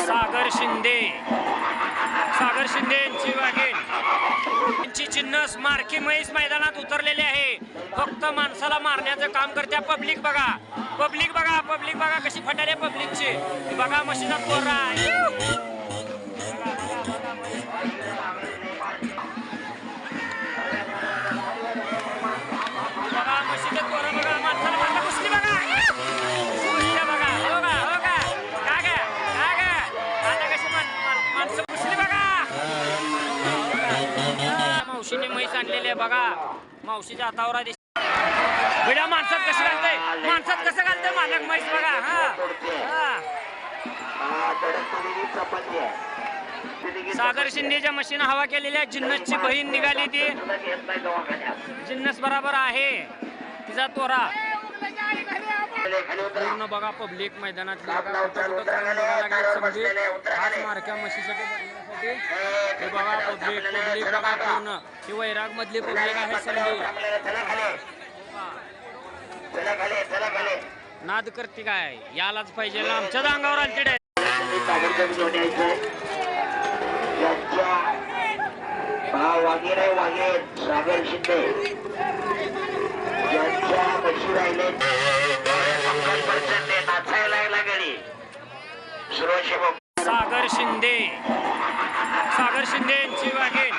सागर शिंदे यांची वाघीण यांची चिन्ह मार्की म्हैस मैदानात उतरलेली आहे. फक्त माणसाला मारण्याचं काम करते. पब्लिक बघा कशी फटाले पब्लिकची. बघा म्हशीचा पोरा बघा म्हशीचं पोरं बघा माणसाला मारता कुस्ती बघा मावशीने म्हैस आणलेली आहे बघा. मावशीच्या हातावर बिड्या माणसात कसं घालतंय मालक म्हैस बघा. सागर शिंदेच्या मशीन हवा केलेल्या जिन्नसची बहीण निघाली. ती जिन्नस बरोबर आहे तिचा तोरा पूर्ण बघा. पब्लिक मैदानात मारक्या म्हशीसाठी हे बघा. पब्लिक बघा पूर्ण ही वैराग मधली पब्लिक आहे सगळी. नाद करते काय यालाच पाहिजे. आमच्याच अंगावर आलती डाय. सागर शिंदे यांच्या म्हशी राहिले नाचायला लागला गडी. सागर शिंदे यांची वाघीण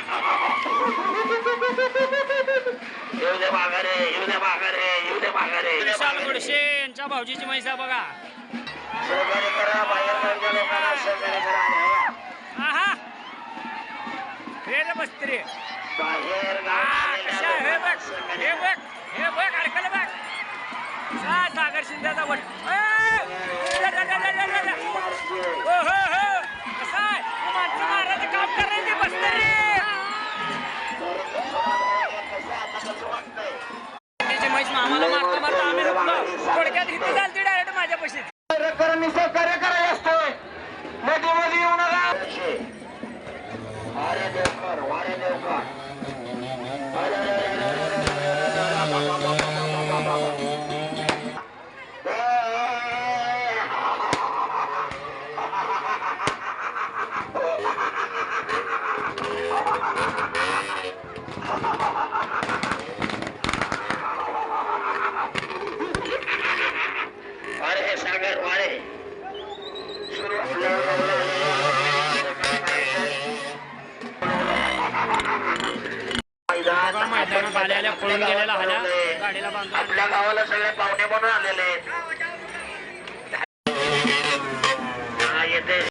विशाल गुडशे यांच्या भाऊजीची म्हैसा बघा. बसते हे बघ अडकलं बघ. सागर शिंदेचा वट माणसं मारायचं काम करायचं बसते रे. म्हैस आम्हाला मारता आम्ही थोडक्यात इथे चालते डायरेक्ट माझ्यापाशी. सहकार्य करायला असतोय मध्ये मध्ये येऊ नका. वारे देवकर सागर वारे मैदानात आलेल्या पळून गेलेला हल्या गाडीला बांधून आपल्या गावाला सगळे पाहुणे बनून आलेले.